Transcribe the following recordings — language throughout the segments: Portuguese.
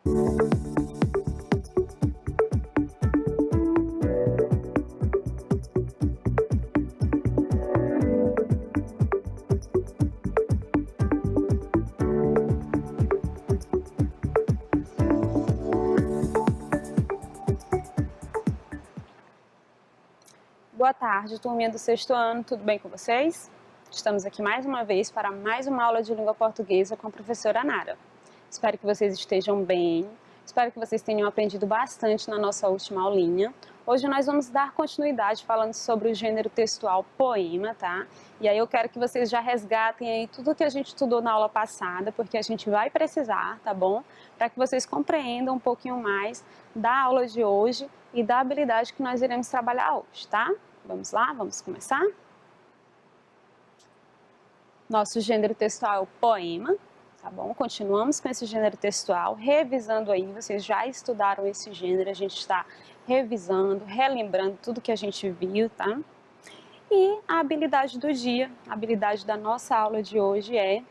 Boa tarde, turminha do sexto ano, tudo bem com vocês? Estamos aqui mais uma vez para mais uma aula de língua portuguesa com a professora Nara. Espero que vocês estejam bem, espero que vocês tenham aprendido bastante na nossa última aulinha. Hoje nós vamos dar continuidade falando sobre o gênero textual poema, tá? E aí eu quero que vocês já resgatem aí tudo que a gente estudou na aula passada, porque a gente vai precisar, tá bom? Para que vocês compreendam um pouquinho mais da aula de hoje e da habilidade que nós iremos trabalhar hoje, tá? Vamos lá, vamos começar? Nosso gênero textual é o poema, tá bom? Continuamos com esse gênero textual, revisando aí, vocês já estudaram esse gênero, a gente está revisando, relembrando tudo que a gente viu, tá? E a habilidade do dia, a habilidade da nossa aula de hoje é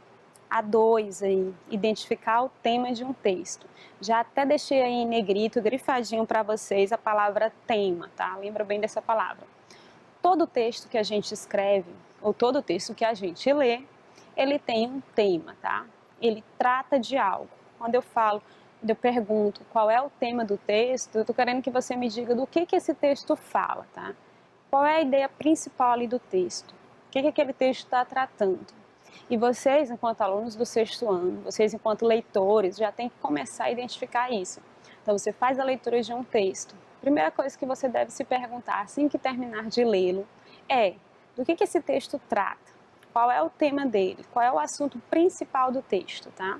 a 2 aí, identificar o tema de um texto. Já até deixei aí em negrito, grifadinho para vocês a palavra tema, tá? Lembra bem dessa palavra. Todo texto que a gente escreve, ou todo texto que a gente lê, ele tem um tema, tá? Ele trata de algo. Quando eu pergunto qual é o tema do texto, eu estou querendo que você me diga do que esse texto fala, tá? Qual é a ideia principal ali do texto? O que aquele texto está tratando? E vocês, enquanto alunos do sexto ano, vocês enquanto leitores, já tem que começar a identificar isso. Então você faz a leitura de um texto. Primeira coisa que você deve se perguntar assim que terminar de lê-lo é do que esse texto trata? Qual é o tema dele? Qual é o assunto principal do texto, tá?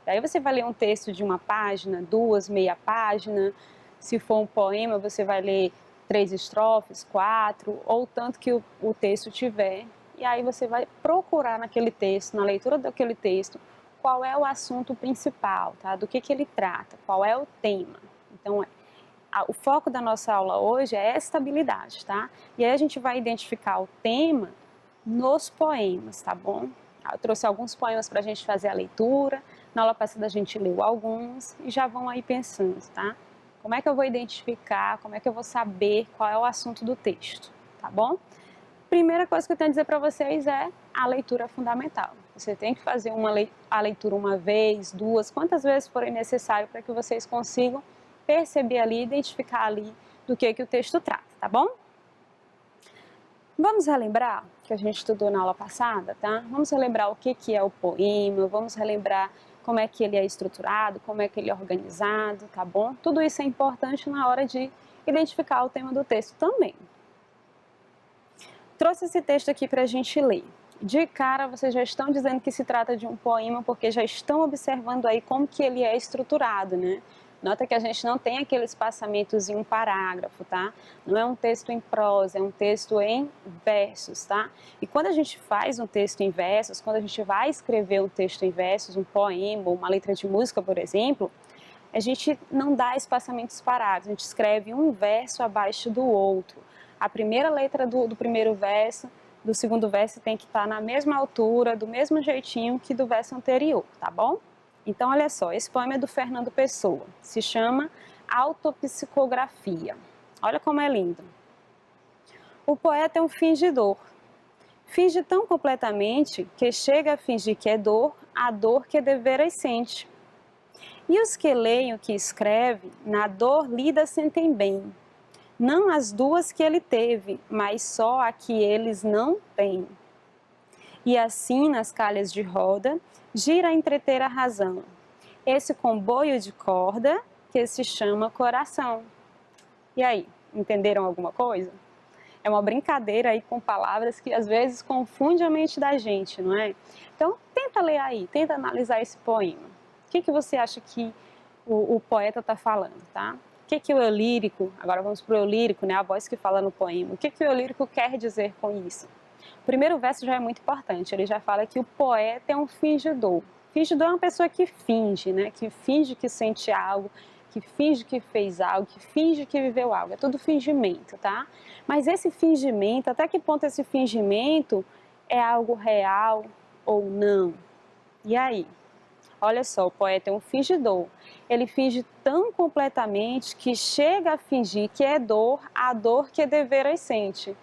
E aí você vai ler um texto de uma página, duas, meia página. Se for um poema, você vai ler 3 estrofes, 4, ou o tanto que o texto tiver. E aí você vai procurar naquele texto, na leitura daquele texto, qual é o assunto principal, tá? Do que ele trata, qual é o tema. Então, o foco da nossa aula hoje é esta habilidade, tá? E aí a gente vai identificar o tema nos poemas, tá bom? Eu trouxe alguns poemas para a gente fazer a leitura, na aula passada a gente leu alguns e já vão aí pensando, tá? Como é que eu vou identificar, como é que eu vou saber qual é o assunto do texto, tá bom? Primeira coisa que eu tenho a dizer para vocês é a leitura fundamental. Você tem que fazer a leitura uma vez, duas, quantas vezes forem necessário para que vocês consigam perceber ali, identificar ali do que o texto trata, tá bom? Vamos relembrar que a gente estudou na aula passada, tá? Vamos relembrar o que é o poema, vamos relembrar como é que ele é estruturado, como é que ele é organizado, tá bom? Tudo isso é importante na hora de identificar o tema do texto também. Trouxe esse texto aqui para a gente ler. De cara, vocês já estão dizendo que se trata de um poema porque já estão observando aí como que ele é estruturado, né? Nota que a gente não tem aquele espaçamentos em um parágrafo, tá? Não é um texto em prosa, é um texto em versos, tá? E quando a gente faz um texto em versos, quando a gente vai escrever um texto em versos, um poema, uma letra de música, por exemplo, a gente não dá espaçamentos parados, a gente escreve um verso abaixo do outro. A primeira letra do primeiro verso, do segundo verso tem que estar na mesma altura, do mesmo jeitinho que do verso anterior, tá bom? Então, olha só, esse poema é do Fernando Pessoa, se chama Autopsicografia. Olha como é lindo. O poeta é um fingidor. Finge tão completamente que chega a fingir que é dor, a dor que deveras sente. E os que leem o que escreve, na dor lida sentem bem. Não as duas que ele teve, mas só a que eles não têm. E assim, nas calhas de roda, gira a entreter a razão. Esse comboio de corda que se chama coração. E aí, entenderam alguma coisa? É uma brincadeira aí com palavras que às vezes confunde a mente da gente, não é? Então, tenta ler aí, tenta analisar esse poema. O que você acha que o poeta está falando, tá? O que o eu lírico, agora vamos para o eu lírico, né? A voz que fala no poema. O que o eu lírico quer dizer com isso? O primeiro verso já é muito importante, ele já fala que o poeta é um fingidor. Fingidor é uma pessoa que finge, né? Que finge que sente algo, que finge que fez algo, que finge que viveu algo. É tudo fingimento, tá? Mas esse fingimento, até que ponto esse fingimento é algo real ou não? E aí? Olha só, o poeta é um fingidor. Ele finge tão completamente que chega a fingir que é dor a dor que deveras sente.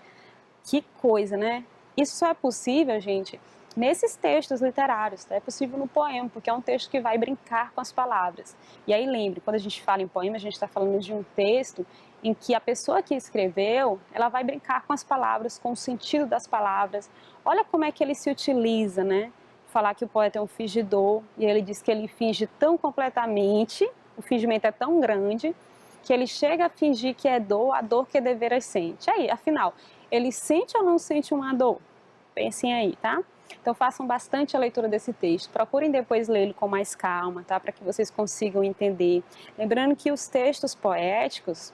Que coisa, né? Isso só é possível, gente, nesses textos literários, tá? É possível no poema, porque é um texto que vai brincar com as palavras. E aí lembre, quando a gente fala em poema, a gente está falando de um texto em que a pessoa que escreveu, ela vai brincar com as palavras, com o sentido das palavras. Olha como é que ele se utiliza, né? Falar que o poeta é um fingidor, e ele diz que ele finge tão completamente, o fingimento é tão grande, que ele chega a fingir que é dor, a dor que deveras sente. Aí, afinal, ele sente ou não sente uma dor? Pensem aí, tá? Então façam bastante a leitura desse texto, procurem depois lê-lo com mais calma, tá? Para que vocês consigam entender. Lembrando que os textos poéticos,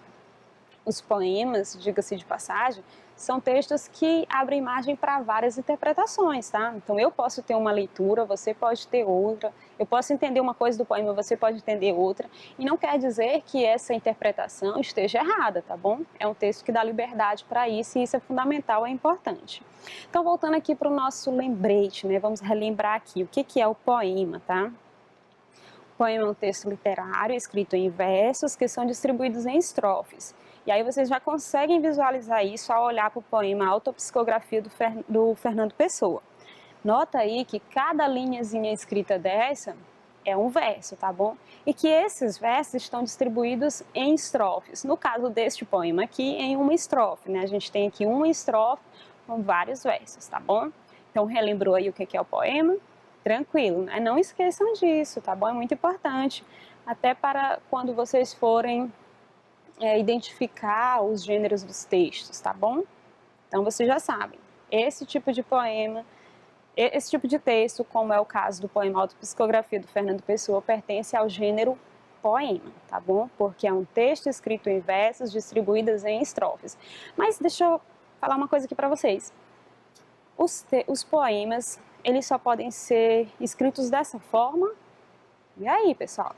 os poemas, diga-se de passagem, são textos que abrem margem para várias interpretações, tá? Então eu posso ter uma leitura, você pode ter outra, eu posso entender uma coisa do poema, você pode entender outra, e não quer dizer que essa interpretação esteja errada, tá bom? É um texto que dá liberdade para isso, e isso é fundamental, é importante. Então voltando aqui para o nosso lembrete, né? Vamos relembrar aqui o que é o poema, tá? O poema é um texto literário escrito em versos que são distribuídos em estrofes. E aí vocês já conseguem visualizar isso ao olhar para o poema Autopsicografia do Fernando Pessoa. Nota aí que cada linhazinha escrita dessa é um verso, tá bom? E que esses versos estão distribuídos em estrofes. No caso deste poema aqui, em uma estrofe, né? A gente tem aqui uma estrofe com vários versos, tá bom? Então relembrou aí o que é o poema? Tranquilo, né? Não esqueçam disso, tá bom? É muito importante, até para quando vocês forem identificar os gêneros dos textos, tá bom? Então vocês já sabem, esse tipo de poema, esse tipo de texto, como é o caso do poema Autopsicografia do Fernando Pessoa, pertence ao gênero poema, tá bom? Porque é um texto escrito em versos distribuídos em estrofes. Mas deixa eu falar uma coisa aqui para vocês. Os poemas, eles só podem ser escritos dessa forma? E aí, pessoal?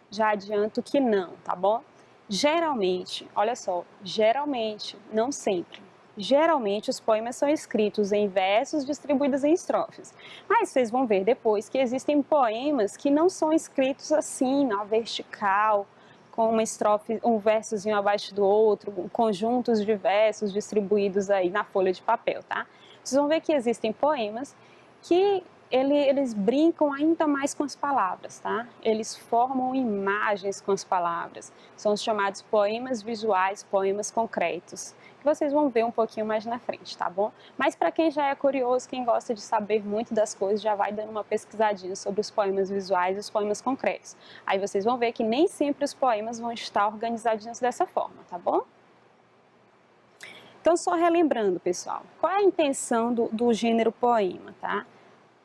Já adianto que não, tá bom? Geralmente, olha só, geralmente, não sempre. Geralmente os poemas são escritos em versos distribuídos em estrofes. Mas vocês vão ver depois que existem poemas que não são escritos assim, na vertical, com uma estrofe, um versozinho abaixo do outro, conjuntos de versos distribuídos aí na folha de papel, tá? Vocês vão ver que existem poemas que eles brincam ainda mais com as palavras, tá? Eles formam imagens com as palavras. São os chamados poemas visuais, poemas concretos, que vocês vão ver um pouquinho mais na frente, tá bom? Mas para quem já é curioso, quem gosta de saber muito das coisas, já vai dando uma pesquisadinha sobre os poemas visuais e os poemas concretos. Aí vocês vão ver que nem sempre os poemas vão estar organizadinhos dessa forma, tá bom? Então, só relembrando, pessoal, qual é a intenção do gênero poema, tá?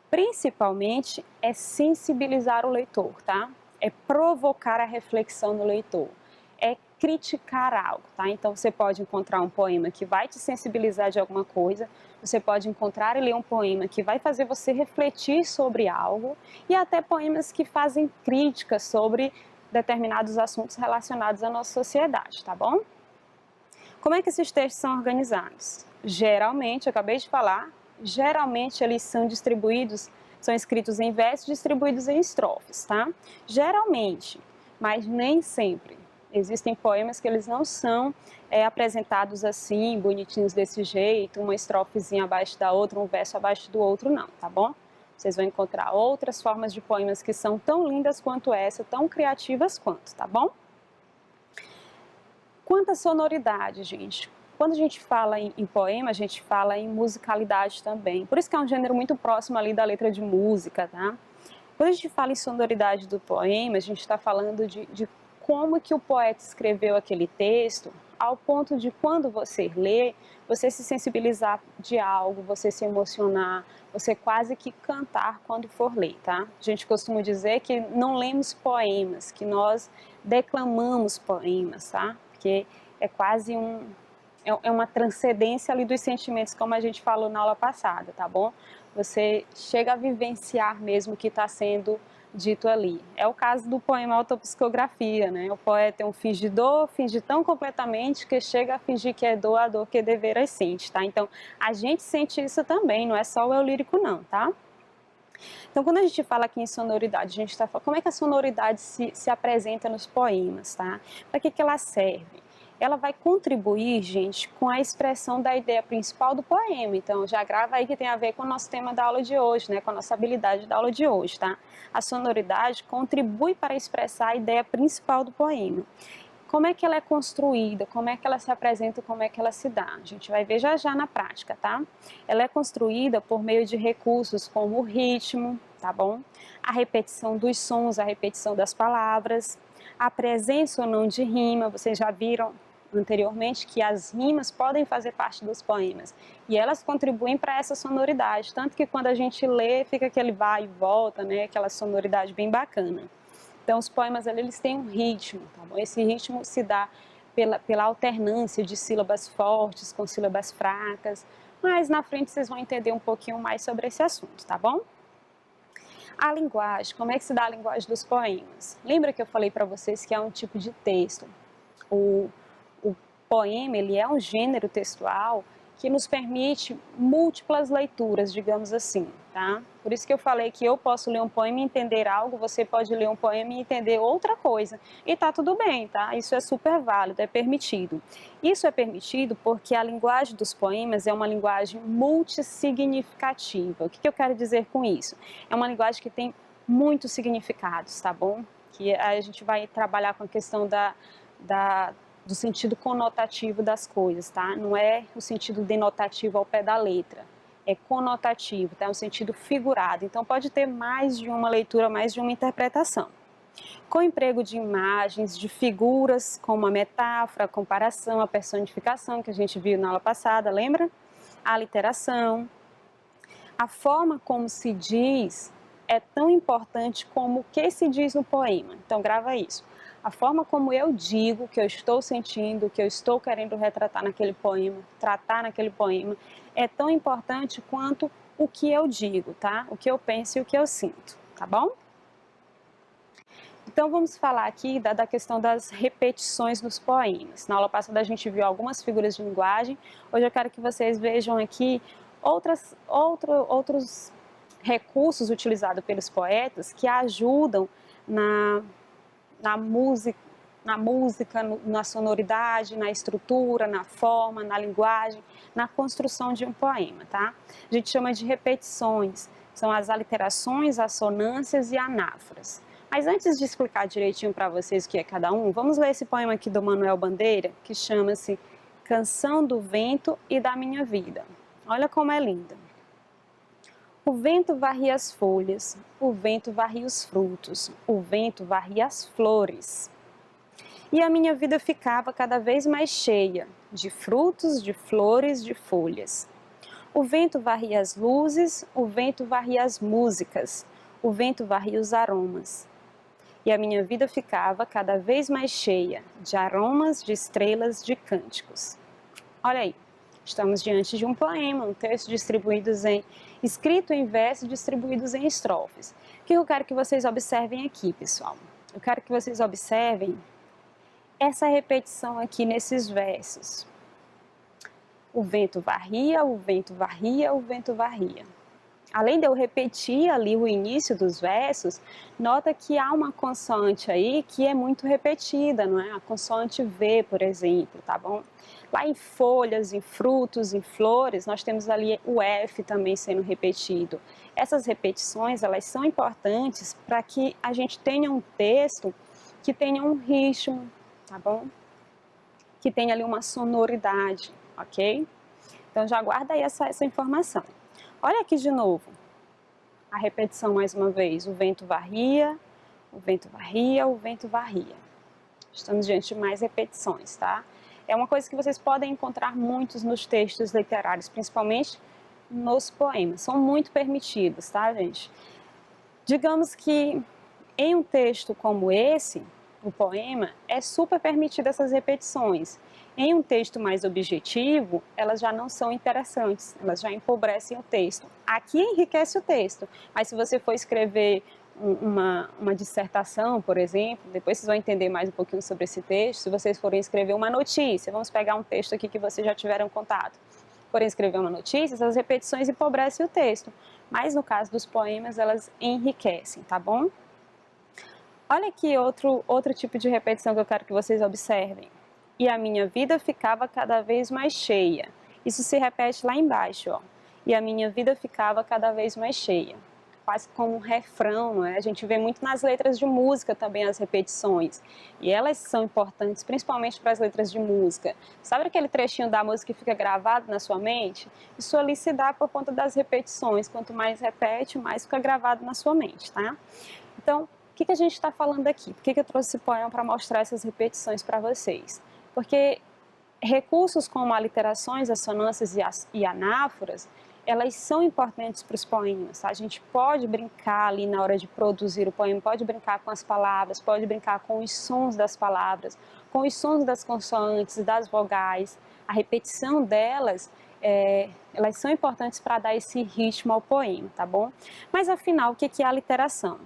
Principalmente é sensibilizar o leitor, tá? É provocar a reflexão no leitor, é criticar algo, tá? Então você pode encontrar um poema que vai te sensibilizar de alguma coisa, você pode encontrar e ler um poema que vai fazer você refletir sobre algo, e até poemas que fazem críticas sobre determinados assuntos relacionados à nossa sociedade, tá bom? Como é que esses textos são organizados? Geralmente, eu acabei de falar, geralmente eles são distribuídos, são escritos em versos distribuídos em estrofes, tá? Geralmente, mas nem sempre. Existem poemas que eles não são apresentados assim, bonitinhos desse jeito, uma estrofezinha abaixo da outra, um verso abaixo do outro, não, tá bom? Vocês vão encontrar outras formas de poemas que são tão lindas quanto essa, tão criativas quanto, tá bom? Quanto à sonoridade, gente, quando a gente fala em poema, a gente fala em musicalidade também. Por isso que é um gênero muito próximo ali da letra de música, tá? Quando a gente fala em sonoridade do poema, a gente está falando de como que o poeta escreveu aquele texto, ao ponto de quando você lê, você se sensibilizar de algo, você se emocionar, você quase que cantar quando for ler, tá? A gente costuma dizer que não lemos poemas, que nós declamamos poemas, tá? Porque é quase uma transcendência ali dos sentimentos, como a gente falou na aula passada, tá bom? Você chega a vivenciar mesmo o que está sendo dito ali. É o caso do poema Autopsicografia, né? O poeta é um fingidor, finge tão completamente que chega a fingir que é dor a dor que deveras sente, tá? Então, a gente sente isso também, não é só o eu lírico não, tá? Então, quando a gente fala aqui em sonoridade, a gente está falando como é que a sonoridade se apresenta nos poemas, tá? Para que ela serve? Ela vai contribuir, gente, com a expressão da ideia principal do poema. Então, já grava aí que tem a ver com o nosso tema da aula de hoje, né? Com a nossa habilidade da aula de hoje, tá? A sonoridade contribui para expressar a ideia principal do poema. Como é que ela é construída, como é que ela se apresenta, como é que ela se dá. A gente vai ver já já na prática, tá? Ela é construída por meio de recursos como o ritmo, tá bom? A repetição dos sons, a repetição das palavras, a presença ou não de rima. Vocês já viram anteriormente que as rimas podem fazer parte dos poemas e elas contribuem para essa sonoridade, tanto que quando a gente lê fica aquele vai e volta, né? Aquela sonoridade bem bacana. Então, os poemas eles têm um ritmo, tá bom? Esse ritmo se dá pela alternância de sílabas fortes com sílabas fracas, mas na frente vocês vão entender um pouquinho mais sobre esse assunto, tá bom? A linguagem, como é que se dá a linguagem dos poemas? Lembra que eu falei para vocês que é um tipo de texto? O poema, ele é um gênero textual que nos permite múltiplas leituras, digamos assim, tá? Por isso que eu falei que eu posso ler um poema e entender algo, você pode ler um poema e entender outra coisa. E tá tudo bem, tá? Isso é super válido, é permitido. Isso é permitido porque a linguagem dos poemas é uma linguagem multissignificativa. O que eu quero dizer com isso? É uma linguagem que tem muitos significados, tá bom? Que a gente vai trabalhar com a questão do sentido conotativo das coisas, tá? Não é o sentido denotativo ao pé da letra, é conotativo, tá? É um sentido figurado. Então pode ter mais de uma leitura, mais de uma interpretação. Com o emprego de imagens, de figuras, como a metáfora, a comparação, a personificação, que a gente viu na aula passada, lembra? A literação. A forma como se diz é tão importante como o que se diz no poema. Então grava isso. A forma como eu digo, o que eu estou sentindo, o que eu estou querendo retratar naquele poema, tratar naquele poema, é tão importante quanto o que eu digo, tá? O que eu penso e o que eu sinto, tá bom? Então vamos falar aqui da questão das repetições nos poemas. Na aula passada a gente viu algumas figuras de linguagem, hoje eu quero que vocês vejam aqui outros recursos utilizados pelos poetas que ajudam na música, na sonoridade, na estrutura, na forma, na linguagem, na construção de um poema, tá? A gente chama de repetições, são as aliterações, assonâncias e anáforas. Mas antes de explicar direitinho para vocês o que é cada um, vamos ler esse poema aqui do Manuel Bandeira, que chama-se Canção do Vento e da Minha Vida. Olha como é linda. O vento varria as folhas, o vento varria os frutos, o vento varria as flores. E a minha vida ficava cada vez mais cheia de frutos, de flores, de folhas. O vento varria as luzes, o vento varria as músicas, o vento varria os aromas. E a minha vida ficava cada vez mais cheia de aromas, de estrelas, de cânticos. Olha aí. Estamos diante de um poema, um texto escrito em verso, distribuídos em estrofes. O que eu quero que vocês observem aqui, pessoal? Eu quero que vocês observem essa repetição aqui nesses versos. O vento varria, o vento varria, o vento varria. Além de eu repetir ali o início dos versos, nota que há uma consoante aí que é muito repetida, não é? A consoante V, por exemplo, tá bom? Lá em folhas, em frutos, em flores, nós temos ali o F também sendo repetido. Essas repetições, elas são importantes para que a gente tenha um texto que tenha um ritmo, tá bom? Que tenha ali uma sonoridade, ok? Então já guarda aí essa informação. Olha aqui de novo, a repetição mais uma vez, o vento varria, o vento varria, o vento varria. Estamos diante de mais repetições, tá? É uma coisa que vocês podem encontrar muitos nos textos literários, principalmente nos poemas. São muito permitidos, tá, gente? Digamos que em um texto como esse, o poema, é super permitido essas repetições. Em um texto mais objetivo, elas já não são interessantes, elas já empobrecem o texto. Aqui enriquece o texto, mas se você for escrever uma dissertação, por exemplo, depois vocês vão entender mais um pouquinho sobre esse texto, se vocês forem escrever uma notícia, vamos pegar um texto aqui que vocês já tiveram contato. forem escrever uma notícia, essas repetições empobrecem o texto, mas no caso dos poemas, elas enriquecem, tá bom? Olha aqui outro tipo de repetição que eu quero que vocês observem. E a minha vida ficava cada vez mais cheia. Isso se repete lá embaixo, ó. E a minha vida ficava cada vez mais cheia. Quase como um refrão, não é? A gente vê muito nas letras de música também as repetições. E elas são importantes, principalmente para as letras de música. Sabe aquele trechinho da música que fica gravado na sua mente? Isso ali se dá por conta das repetições. Quanto mais repete, mais fica gravado na sua mente, tá? Então, o que a gente está falando aqui? Por que eu trouxe esse poema para mostrar essas repetições para vocês? Porque recursos como aliterações, assonâncias e anáforas, elas são importantes para os poemas, tá? A gente pode brincar ali na hora de produzir o poema, pode brincar com as palavras, pode brincar com os sons das palavras, com os sons das consoantes e das vogais. A repetição delas, elas são importantes para dar esse ritmo ao poema, tá bom? Mas afinal, o que é a aliteração?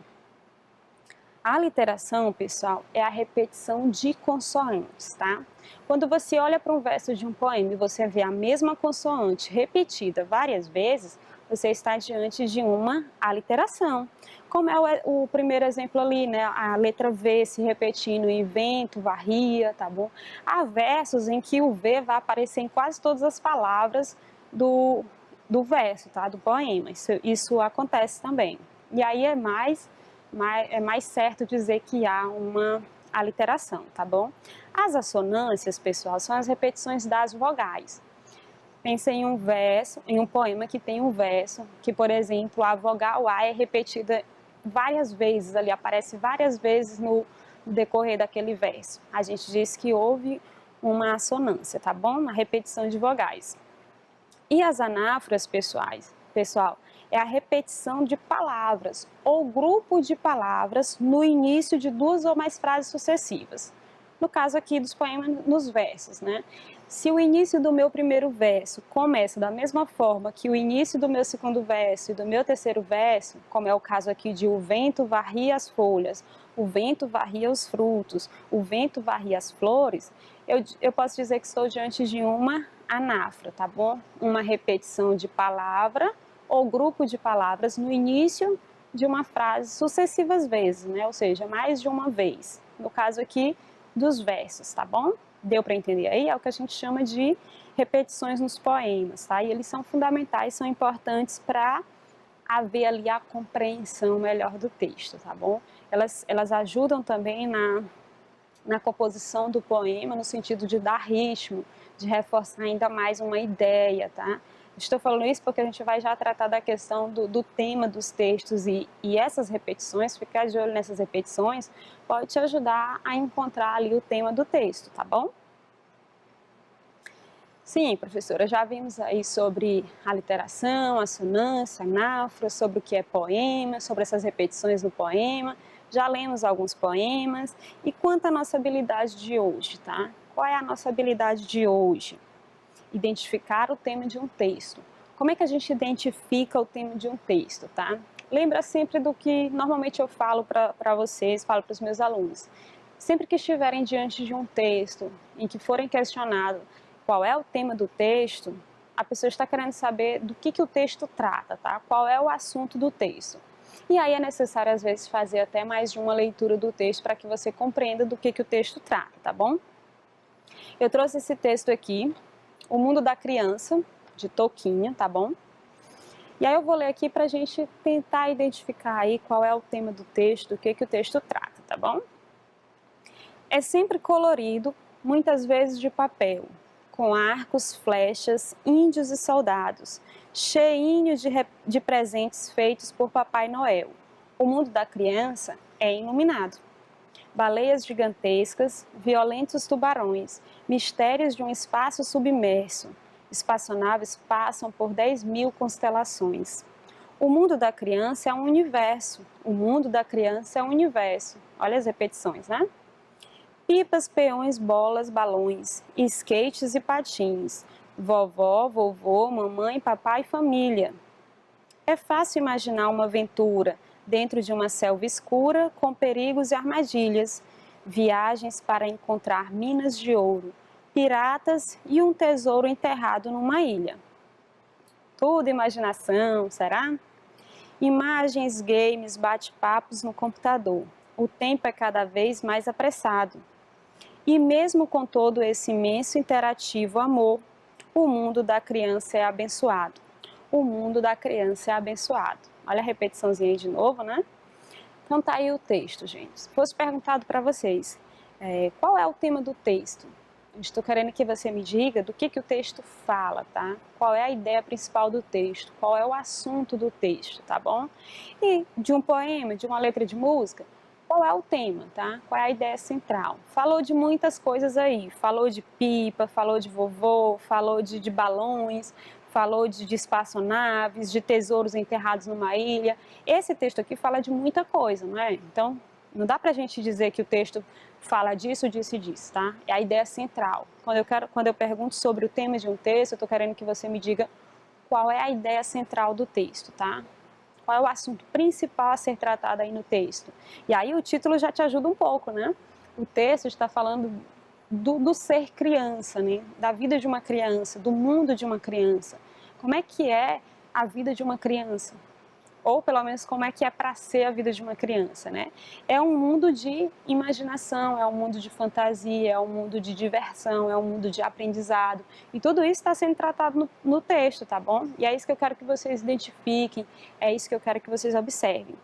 A aliteração, pessoal, é a repetição de consoantes, tá? Quando você olha para um verso de um poema e você vê a mesma consoante repetida várias vezes, você está diante de uma aliteração. Como é o primeiro exemplo ali, né? A letra V se repetindo em vento, varria, tá bom? Há versos em que o V vai aparecer em quase todas as palavras do verso, tá? Do poema. Isso acontece também. E aí é mais certo dizer que há uma aliteração, tá bom? As assonâncias, pessoal, são as repetições das vogais. Pensa em um verso, em um poema que tem um verso, que, por exemplo, a vogal A é repetida várias vezes ali, aparece várias vezes no decorrer daquele verso. A gente diz que houve uma assonância, tá bom? Uma repetição de vogais. E as anáforas, pessoal, é a repetição de palavras ou grupo de palavras no início de duas ou mais frases sucessivas. No caso aqui dos poemas, nos versos, né? Se o início do meu primeiro verso começa da mesma forma que o início do meu segundo verso e do meu terceiro verso, como é o caso aqui de o vento varria as folhas, o vento varria os frutos, o vento varria as flores, eu posso dizer que estou diante de uma anáfora, tá bom? Uma repetição de palavra ou grupo de palavras no início de uma frase sucessivas vezes, né? Ou seja, mais de uma vez. No caso aqui dos versos, tá bom? Deu para entender aí? É o que a gente chama de repetições nos poemas, tá? E eles são fundamentais, são importantes para haver ali a compreensão melhor do texto, tá bom? Elas ajudam também na composição do poema, no sentido de dar ritmo, de reforçar ainda mais uma ideia, tá? Estou falando isso porque a gente vai já tratar da questão do tema dos textos e essas repetições, ficar de olho nessas repetições, pode te ajudar a encontrar ali o tema do texto, tá bom? Sim, professora, já vimos aí sobre aliteração, assonância, anáfora, sobre o que é poema, sobre essas repetições no poema, já lemos alguns poemas. E quanto à nossa habilidade de hoje, tá? Qual é a nossa habilidade de hoje? Identificar o tema de um texto. Como é que a gente identifica o tema de um texto, tá? Lembra sempre do que normalmente eu falo para vocês, falo para os meus alunos. Sempre que estiverem diante de um texto em que forem questionados qual é o tema do texto, a pessoa está querendo saber do que o texto trata, tá? Qual é o assunto do texto. E aí é necessário, às vezes, fazer até mais de uma leitura do texto para que você compreenda do que o texto trata, tá bom? Eu trouxe esse texto aqui, O Mundo da Criança, de Toquinho, tá bom? E aí eu vou ler aqui para a gente tentar identificar aí qual é o tema do texto, do que o texto trata, tá bom? É sempre colorido, muitas vezes de papel, com arcos, flechas, índios e soldados, cheinho de presentes feitos por Papai Noel. O mundo da criança é iluminado. Baleias gigantescas, violentos tubarões, mistérios de um espaço submerso. Espaçonaves passam por 10.000 constelações. O mundo da criança é um universo. O mundo da criança é um universo. Olha as repetições, né? Pipas, peões, bolas, balões, skates e patins. Vovó, vovô, mamãe, papai e família. É fácil imaginar uma aventura dentro de uma selva escura com perigos e armadilhas, viagens para encontrar minas de ouro, piratas e um tesouro enterrado numa ilha. Tudo imaginação, será? Imagens, games, bate-papos no computador. O tempo é cada vez mais apressado. E mesmo com todo esse imenso interativo amor, o mundo da criança é abençoado. O mundo da criança é abençoado. Olha a repetiçãozinha aí de novo, né? Então tá aí o texto, gente. Se fosse perguntado para vocês, qual é o tema do texto? Eu estou querendo que você me diga do que o texto fala, tá? Qual é a ideia principal do texto? Qual é o assunto do texto, tá bom? E de um poema, de uma letra de música, qual é o tema, tá? Qual é a ideia central? Falou de muitas coisas aí. Falou de pipa, falou de vovô, falou de balões, falou de espaçonaves, de tesouros enterrados numa ilha. Esse texto aqui fala de muita coisa, não é? Então, não dá pra gente dizer que o texto fala disso, disso e disso, tá? É a ideia central. Quando eu pergunto sobre o tema de um texto, eu estou querendo que você me diga qual é a ideia central do texto, tá? Qual é o assunto principal a ser tratado aí no texto? E aí o título já te ajuda um pouco, né? O texto está falando do ser criança, né? Da vida de uma criança, do mundo de uma criança. Como é que é a vida de uma criança? Ou pelo menos como é que é para ser a vida de uma criança, né? É um mundo de imaginação, é um mundo de fantasia, é um mundo de diversão, é um mundo de aprendizado. E tudo isso está sendo tratado no texto, tá bom? E é isso que eu quero que vocês identifiquem, é isso que eu quero que vocês observem.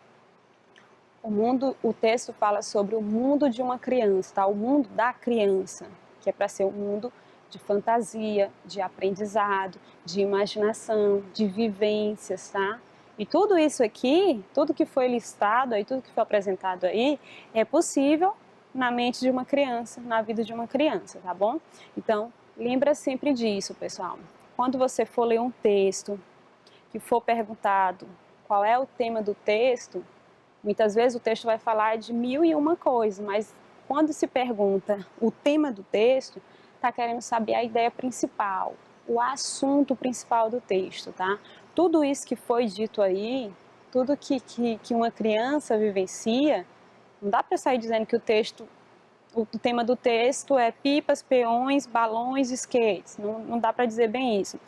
O texto fala sobre o mundo de uma criança, tá? O mundo da criança, que é para ser um mundo de fantasia, de aprendizado, de imaginação, de vivências, tá? E tudo isso aqui, tudo que foi listado aí, tudo que foi apresentado aí, é possível na mente de uma criança, na vida de uma criança, tá bom? Então, lembra sempre disso, pessoal. Quando você for ler um texto, que for perguntado qual é o tema do texto, muitas vezes o texto vai falar de 1001 coisas, mas quando se pergunta o tema do texto, está querendo saber a ideia principal, o assunto principal do texto, tá? Tudo isso que foi dito aí, tudo que uma criança vivencia, não dá para sair dizendo que o tema do texto é pipas, peões, balões, skates, não dá para dizer bem isso.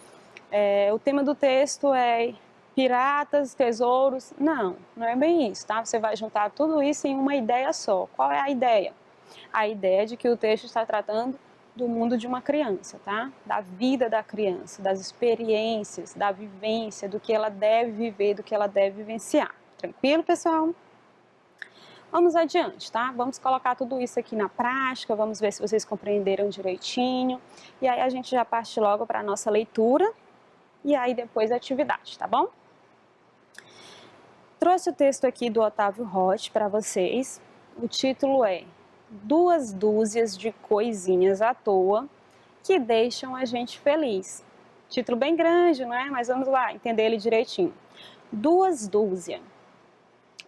O tema do texto é piratas, tesouros, não é bem isso, tá? Você vai juntar tudo isso em uma ideia só. Qual é a ideia? A ideia de que o texto está tratando do mundo de uma criança, tá? Da vida da criança, das experiências, da vivência, do que ela deve viver, do que ela deve vivenciar. Tranquilo, pessoal? Vamos adiante, tá? Vamos colocar tudo isso aqui na prática, vamos ver se vocês compreenderam direitinho. E aí a gente já parte logo para a nossa leitura e aí depois a atividade, tá bom? Trouxe o texto aqui do Otávio Roth para vocês. O título é Duas Dúzias de Coisinhas à Toa que Deixam a Gente Feliz. Título bem grande, não é? Mas vamos lá, entender ele direitinho. Duas dúzias.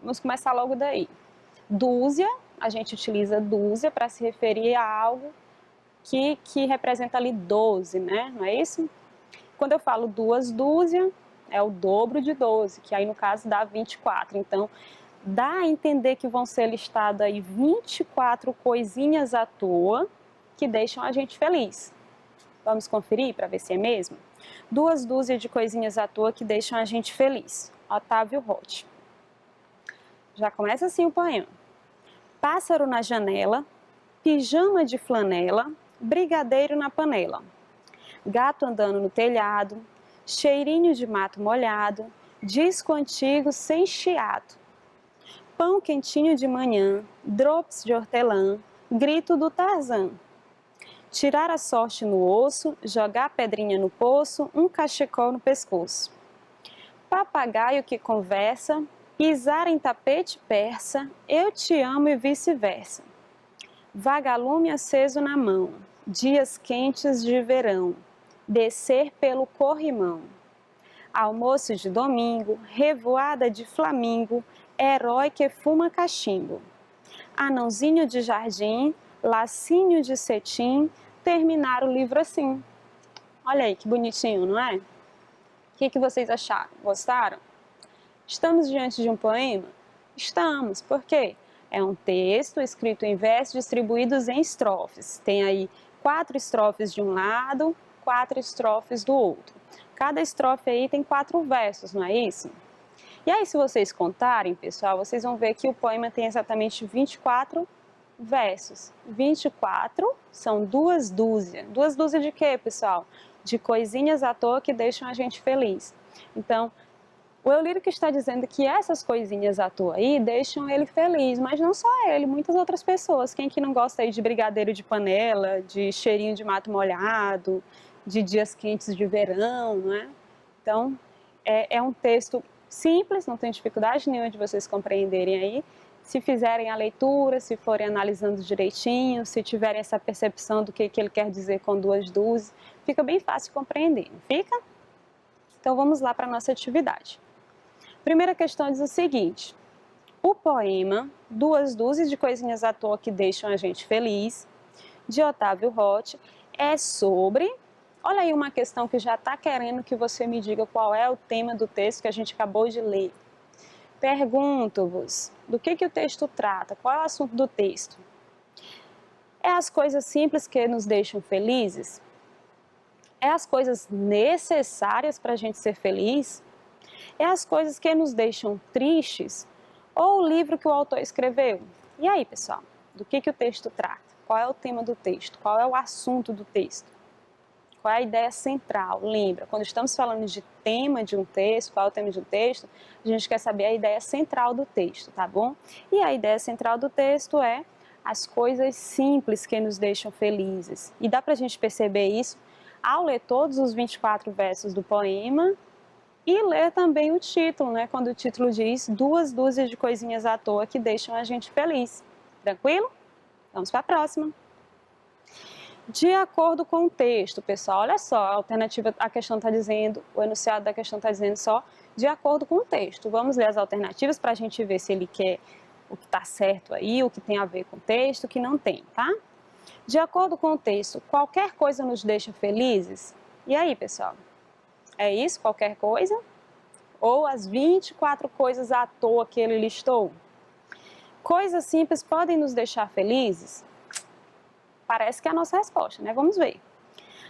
Vamos começar logo daí. Dúzia, a gente utiliza dúzia para se referir a algo que representa ali 12, né? Não é isso? Quando eu falo duas dúzias, é o dobro de 12, que aí no caso dá 24. Então, dá a entender que vão ser listadas aí 24 coisinhas à toa que deixam a gente feliz. Vamos conferir para ver se é mesmo? Duas dúzias de coisinhas à toa que deixam a gente feliz. Otávio Roth. Já começa assim o poema. Pássaro na janela, pijama de flanela, brigadeiro na panela. Gato andando no telhado, cheirinho de mato molhado, disco antigo sem chiado. Pão quentinho de manhã, drops de hortelã, grito do Tarzan. Tirar a sorte no osso, jogar pedrinha no poço, um cachecol no pescoço. Papagaio que conversa, pisar em tapete persa, eu te amo e vice-versa. Vagalume aceso na mão, dias quentes de verão, descer pelo corrimão. Almoço de domingo, revoada de flamingo, herói que fuma cachimbo. Anãozinho de jardim, lacinho de cetim, terminar o livro assim. Olha aí que bonitinho, não é? O que vocês acharam? Gostaram? Estamos diante de um poema? Estamos, por quê? É um texto escrito em versos distribuídos em estrofes. Tem aí 4 estrofes de um lado, 4 estrofes do outro. Cada estrofe aí tem 4 versos, não é isso? E aí, se vocês contarem, pessoal, vocês vão ver que o poema tem exatamente 24 versos. 24 são 2 dúzias. 2 dúzias de quê, pessoal? De coisinhas à toa que deixam a gente feliz. Então, o eu lírico está dizendo que essas coisinhas à toa aí deixam ele feliz, mas não só ele, muitas outras pessoas. Quem que não gosta aí de brigadeiro de panela, de cheirinho de mato molhado, de dias quentes de verão, não é? Então, é um texto simples, não tem dificuldade nenhuma de vocês compreenderem aí. Se fizerem a leitura, se forem analisando direitinho, se tiverem essa percepção do que ele quer dizer com 2 dúzias, fica bem fácil compreender, não fica? Então vamos lá para a nossa atividade. Primeira questão diz o seguinte: o poema 2 dúzias de coisinhas à toa que deixam a gente feliz, de Otávio Roth, é sobre... Olha aí uma questão que já está querendo que você me diga qual é o tema do texto que a gente acabou de ler. Pergunto-vos, do que o texto trata? Qual é o assunto do texto? É as coisas simples que nos deixam felizes? É as coisas necessárias para a gente ser feliz? É as coisas que nos deixam tristes? Ou o livro que o autor escreveu? E aí, pessoal, do que o texto trata? Qual é o tema do texto? Qual é o assunto do texto? Qual é a ideia central? Lembra, quando estamos falando de tema de um texto, qual é o tema de um texto, a gente quer saber a ideia central do texto, tá bom? E a ideia central do texto é as coisas simples que nos deixam felizes. E dá pra gente perceber isso ao ler todos os 24 versos do poema e ler também o título, né? Quando o título diz 2 dúzias de coisinhas à toa que deixam a gente feliz. Tranquilo? Vamos para a próxima. De acordo com o texto, pessoal, olha só, a alternativa, a questão está dizendo, o enunciado da questão está dizendo só de acordo com o texto. Vamos ler as alternativas para a gente ver se ele quer o que está certo aí, o que tem a ver com o texto, o que não tem, tá? De acordo com o texto, qualquer coisa nos deixa felizes? E aí, pessoal? É isso, qualquer coisa? Ou as 24 coisas à toa que ele listou? Coisas simples podem nos deixar felizes? Parece que é a nossa resposta, né? Vamos ver.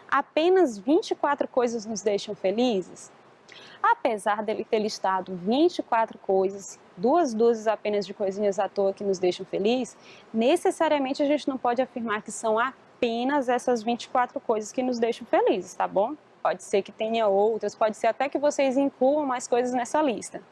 Apenas 24 coisas nos deixam felizes? Apesar dele ter listado 24 coisas, 2 dúzias apenas de coisinhas à toa que nos deixam felizes, necessariamente a gente não pode afirmar que são apenas essas 24 coisas que nos deixam felizes, tá bom? Pode ser que tenha outras, pode ser até que vocês incluam mais coisas nessa lista.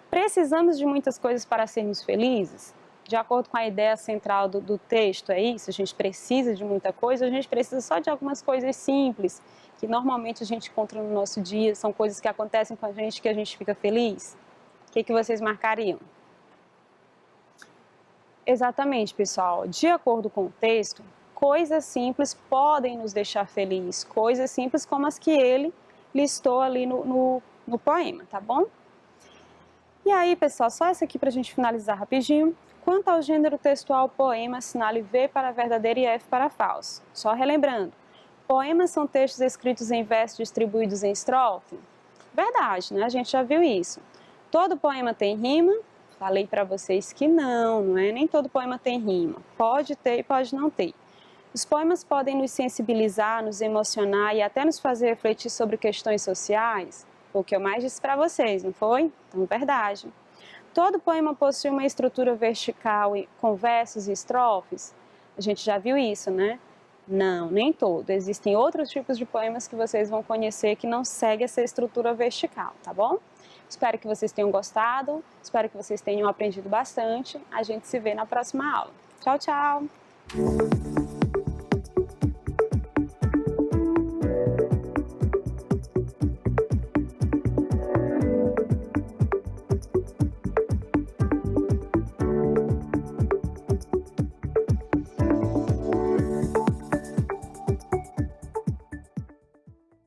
Precisamos de muitas coisas para sermos felizes? De acordo com a ideia central do texto, é isso? A gente precisa de muita coisa, a gente precisa só de algumas coisas simples, que normalmente a gente encontra no nosso dia, são coisas que acontecem com a gente que a gente fica feliz. O que vocês marcariam? Exatamente, pessoal. De acordo com o texto, coisas simples podem nos deixar felizes, coisas simples como as que ele listou ali no poema, tá bom? E aí, pessoal, só essa aqui para a gente finalizar rapidinho. Quanto ao gênero textual poema, assinale V para verdadeiro e F para falso. Só relembrando, poemas são textos escritos em versos distribuídos em estrofe? Verdade, né? A gente já viu isso. Todo poema tem rima? Falei para vocês que não é? Nem todo poema tem rima. Pode ter e pode não ter. Os poemas podem nos sensibilizar, nos emocionar e até nos fazer refletir sobre questões sociais? Foi o que eu mais disse para vocês, não foi? Então, verdade. Todo poema possui uma estrutura vertical com versos e estrofes? A gente já viu isso, né? Não, nem todo. Existem outros tipos de poemas que vocês vão conhecer que não seguem essa estrutura vertical, tá bom? Espero que vocês tenham gostado, espero que vocês tenham aprendido bastante. A gente se vê na próxima aula. Tchau, tchau!